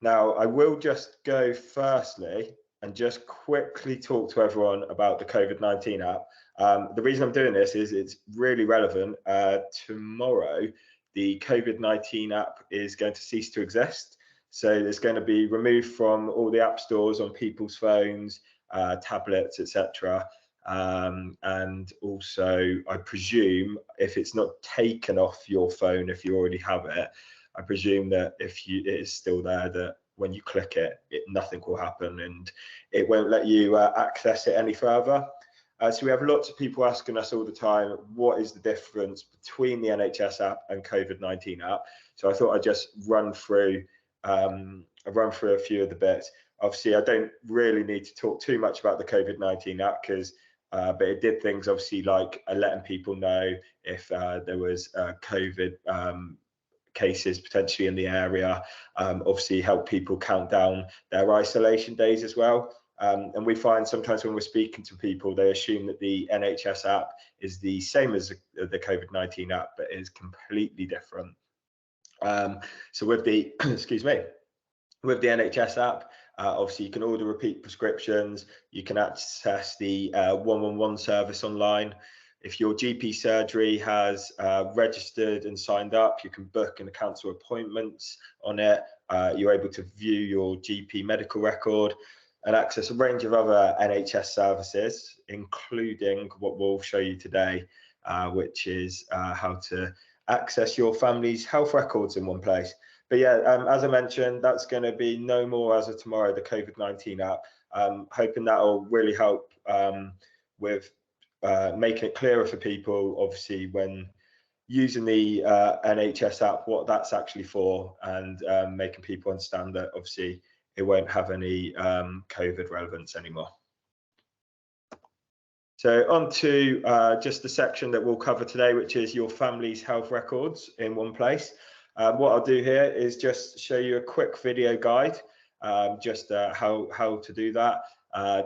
Now, I will just go firstly and just quickly talk to everyone about the COVID-19 app. The reason I'm doing this is it's really relevant. Tomorrow, the COVID-19 app is going to cease to exist. So it's going to be removed from all the app stores on people's phones, tablets, etc. And also, I presume if it's not taken off your phone, if you already have it, I presume that if it is still there, that when you click it, nothing will happen and it won't let you access it any further. So we have lots of people asking us all the time, what is the difference between the NHS app and COVID-19 app? So I thought I'd just run through a few of the bits. Obviously, I don't really need to talk too much about the COVID-19 app because but it did things obviously like letting people know if there was COVID cases potentially in the area, obviously help people count down their isolation days as well. And we find sometimes when we're speaking to people, they assume that the NHS app is the same as the COVID-19 app, but is completely different. So with the, excuse me, with the NHS app, obviously you can order repeat prescriptions, you can access the 111 service online. If your GP surgery has registered and signed up, you can book and cancel appointments on it. You're able to view your GP medical record and access a range of other NHS services, including what we'll show you today, which is how to access your family's health records in one place. But yeah, as I mentioned, that's going to be no more as of tomorrow, the COVID-19 app. Hoping that will really help with making it clearer for people, obviously, when using the NHS app, what that's actually for, and making people understand that obviously it won't have any COVID relevance anymore. So on to just the section that we'll cover today, which is your family's health records in one place. What I'll do here is just show you a quick video guide, just how to do that,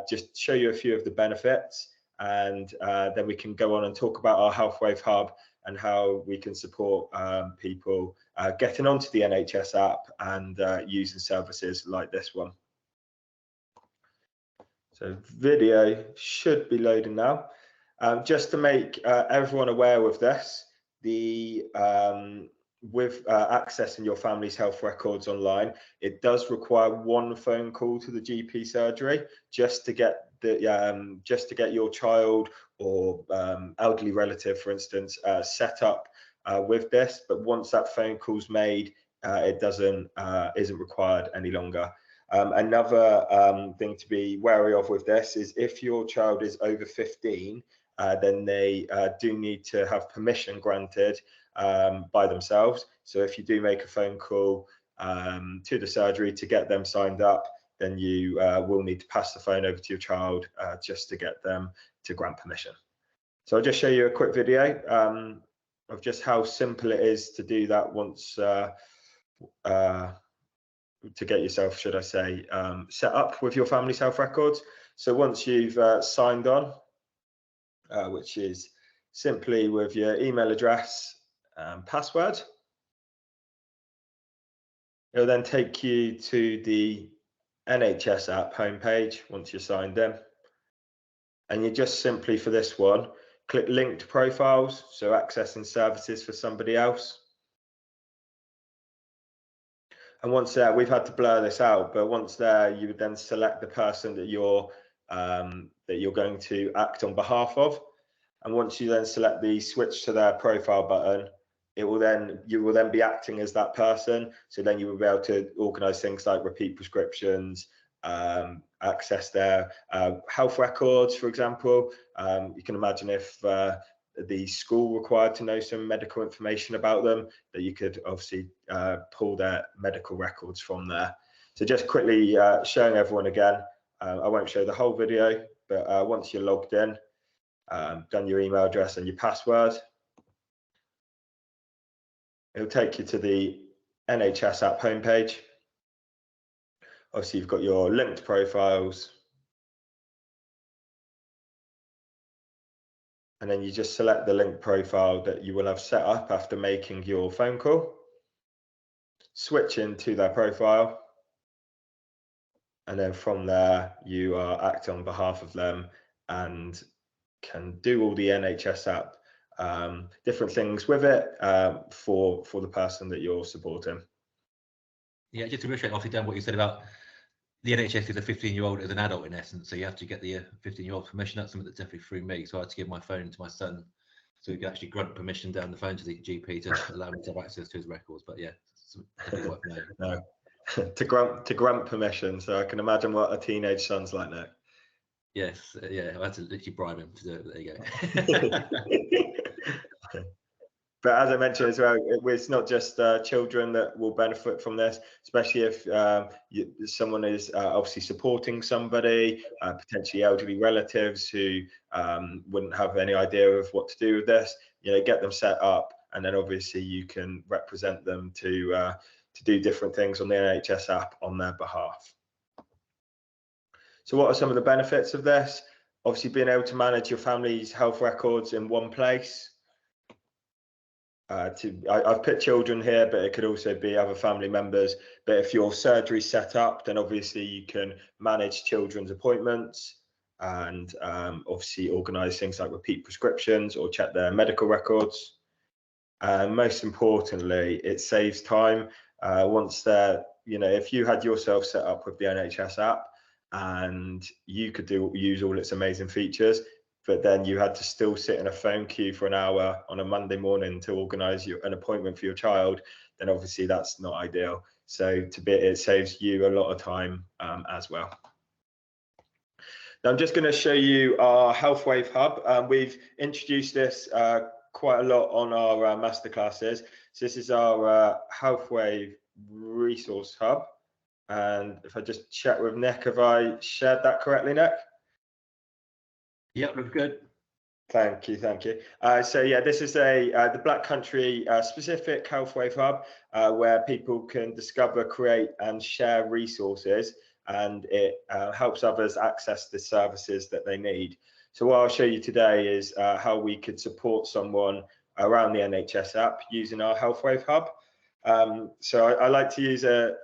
just show you a few of the benefits, and then we can go on and talk about our HealthWave Hub and how we can support people getting onto the NHS app and using services like this one. So video should be loading now. Just to make everyone aware of this, with accessing your family's health records online, it does require one phone call to the GP surgery just to get your child or elderly relative, for instance, set up with this. But once that phone call's made, it isn't required any longer. Another thing to be wary of with this is if your child is over 15, then they do need to have permission granted by themselves. So if you do make a phone call to the surgery to get them signed up, then you will need to pass the phone over to your child just to get them to grant permission. So I'll just show you a quick video of just how simple it is to do that once to get yourself, should I say, set up with your family's health records. So once you've signed on, which is simply with your email address and password, it'll then take you to the NHS app homepage once you're signed in. And you just simply, for this one, click linked profiles, so accessing services for somebody else. And once there, we've had to blur this out, but once there, you would then select the person that you're going to act on behalf of. And once you then select the switch to their profile button, you will then be acting as that person. So then you will be able to organise things like repeat prescriptions, access their health records, for example. You can imagine if the school required to know some medical information about them, that you could obviously pull their medical records from there. So just quickly showing everyone again, I won't show the whole video, but once you're logged in, done your email address and your password, it'll take you to the NHS app homepage. Obviously, you've got your linked profiles, and then you just select the linked profile that you will have set up after making your phone call, switch into their profile, And then from there, you are acting on behalf of them and can do all the NHS app different things with it for the person that you're supporting. Yeah, just to reiterate, obviously, Dan, what you said about the NHS is a 15-year-old as an adult in essence, so you have to get the 15-year-old permission. That's something that definitely threw me. So I had to give my phone to my son so he could actually grunt permission down the phone to the GP to allow me to have access to his records. But yeah, it's definitely worth knowing. No. to grant permission. So I can imagine what a teenage son's like now. Yes, yeah, I had to literally bribe him to do it. But there you go. But as I mentioned as well, it's not just children that will benefit from this, especially if someone is obviously supporting somebody, potentially elderly relatives who wouldn't have any idea of what to do with this. You know, get them set up, and then obviously you can represent them to do different things on the NHS app on their behalf. So what are some of the benefits of this? Obviously, being able to manage your family's health records in one place. I've put children here, but it could also be other family members. But if your surgery's set up, then obviously you can manage children's appointments and obviously organise things like repeat prescriptions or check their medical records. And most importantly, it saves time. Once they're, you know, if you had yourself set up with the NHS app and you could use all its amazing features, but then you had to still sit in a phone queue for an hour on a Monday morning to organise an appointment for your child, then obviously that's not ideal. So it saves you a lot of time as well. Now I'm just going to show you our HealthWave Hub. We've introduced this quite a lot on our masterclasses. So this is our HealthWave Resource Hub. And if I just check with Nick, have I shared that correctly, Nick? Yep, looks good. Thank you, thank you. So yeah, this is the Black Country specific HealthWave Hub where people can discover, create and share resources, and it helps others access the services that they need. So what I'll show you today is how we could support someone around the NHS app using our HealthWave Hub. So I like to use a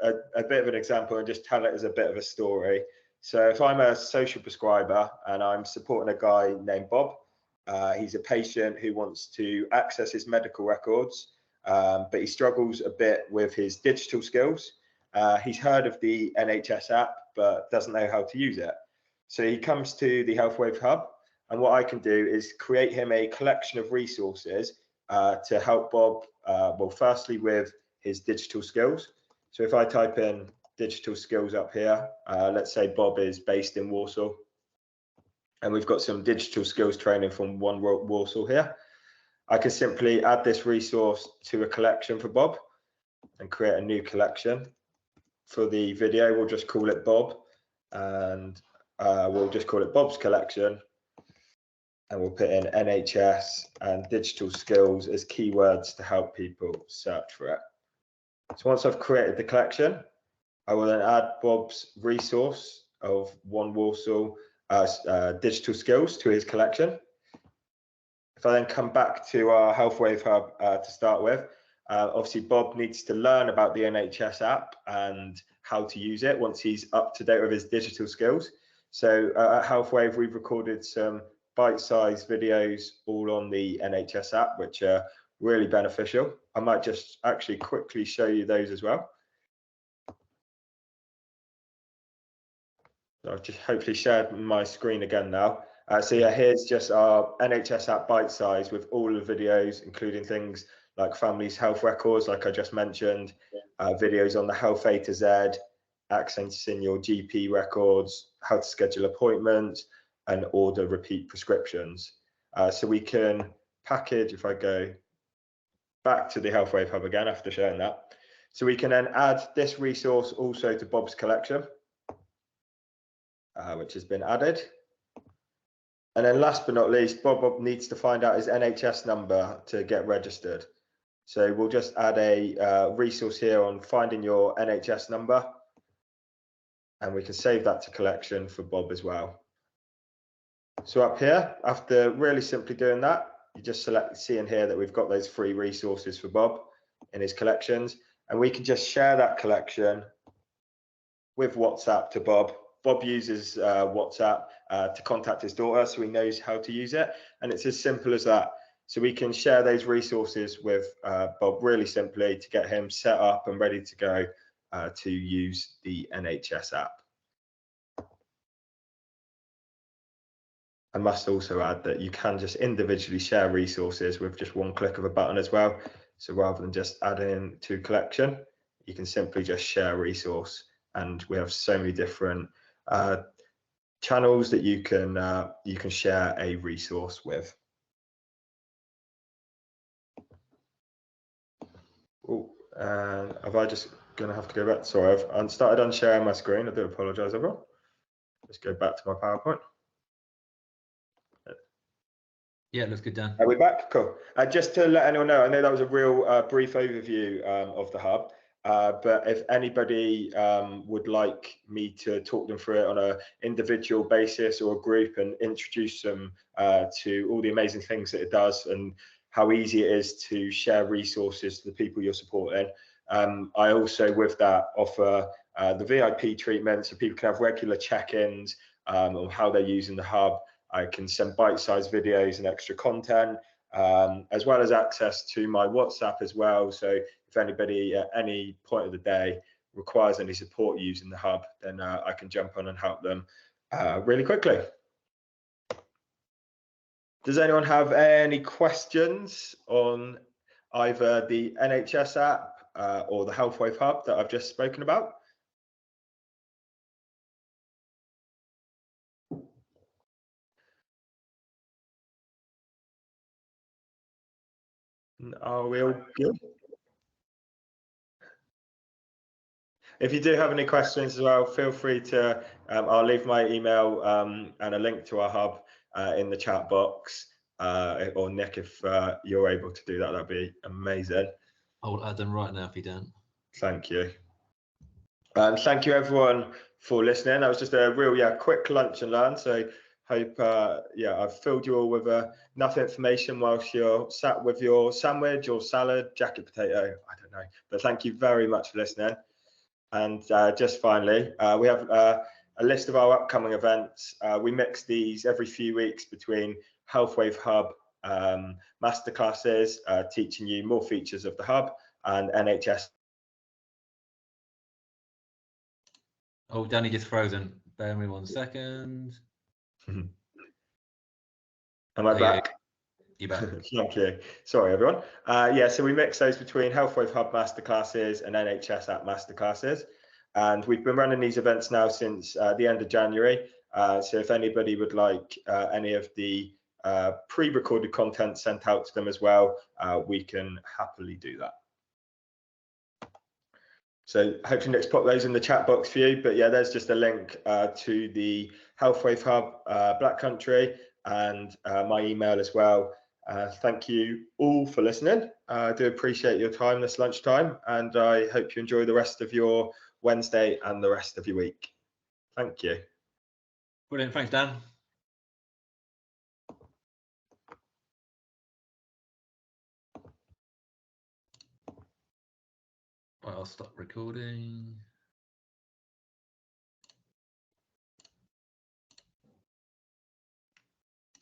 bit of an example and just tell it as a bit of a story. So if I'm a social prescriber and I'm supporting a guy named Bob, he's a patient who wants to access his medical records, but he struggles a bit with his digital skills. He's heard of the NHS app, but doesn't know how to use it. So he comes to the HealthWave Hub, and what I can do is create him a collection of resources to help Bob, well, firstly with his digital skills. So if I type in digital skills up here, let's say Bob is based in Warsaw, and we've got some digital skills training from One Warsaw here. I can simply add this resource to a collection for Bob and create a new collection. For the video, we'll just call it Bob, and we'll just call it Bob's collection, and we'll put in NHS and digital skills as keywords to help people search for it. So once I've created the collection, I will then add Bob's resource of One Warsaw digital skills to his collection. If I then come back to our HealthWave Hub to start with, obviously Bob needs to learn about the NHS app and how to use it once he's up to date with his digital skills. So at HealthWave, we've recorded some bite-sized videos all on the NHS app, which are really beneficial. I might just actually quickly show you those as well. So I've just hopefully shared my screen again now. So yeah, here's just our NHS app bite size with all the videos, including things like family's health records, like I just mentioned, videos on the health A to Z, accessing your GP records, how to schedule appointments, and order repeat prescriptions. So we can package, if I go back to the HealthWave Hub again after showing that, so we can then add this resource also to Bob's collection, which has been added. And then last but not least, Bob needs to find out his NHS number to get registered. So we'll just add a resource here on finding your NHS number, and we can save that to collection for Bob as well. So up here, after really simply doing that, you just see in here that we've got those free resources for Bob in his collections, and we can just share that collection with WhatsApp to Bob. Bob uses WhatsApp to contact his daughter, so he knows how to use it. And it's as simple as that. So we can share those resources with Bob really simply to get him set up and ready to go to use the NHS app. I must also add that you can just individually share resources with just one click of a button as well. So rather than just adding to collection, you can simply just share a resource. And we have so many different channels that you can share a resource with. Oh, have I just going to have to go back? Sorry, I've started unsharing my screen. I do apologise, everyone. Let's go back to my PowerPoint. Yeah, looks good, Dan. Are we back? Cool. Just to let anyone know, I know that was a real brief overview of the hub, but if anybody would like me to talk them through it on an individual basis or a group and introduce them to all the amazing things that it does and how easy it is to share resources to the people you're supporting, I also, with that, offer the VIP treatment so people can have regular check-ins on how they're using the hub. I can send bite-sized videos and extra content, as well as access to my WhatsApp as well. So if anybody at any point of the day requires any support using the hub, then I can jump on and help them really quickly. Does anyone have any questions on either the NHS app or the Healthwave Hub that I've just spoken about? Are we all good? If you do have any questions as well, feel free to, I'll leave my email and a link to our hub in the chat box. Or Nick, if you're able to do that, that'd be amazing. I'll add them right now if you don't. Thank you. Thank you everyone for listening. That was just a real quick lunch and learn. So hope I've filled you all with enough information whilst you're sat with your sandwich or salad, jacket potato, I don't know. But thank you very much for listening. And just finally, we have a list of our upcoming events. We mix these every few weeks between Healthwave Hub masterclasses, teaching you more features of the hub, and NHS. Oh, Danny just frozen. Bear with me 1 second. Am I back? You're back. Thank you. Sorry, everyone. So we mix those between Healthwave Hub masterclasses and NHS App Masterclasses. And we've been running these events now since the end of January. So if anybody would like any of the pre-recorded content sent out to them as well, we can happily do that. So hopefully Nick's put those in the chat box for you. But yeah, there's just a link to the Healthwave Hub Black Country and my email as well. Thank you all for listening. I do appreciate your time this lunchtime, and I hope you enjoy the rest of your Wednesday and the rest of your week. Thank you. Brilliant. Thanks, Dan. Right, I'll stop recording.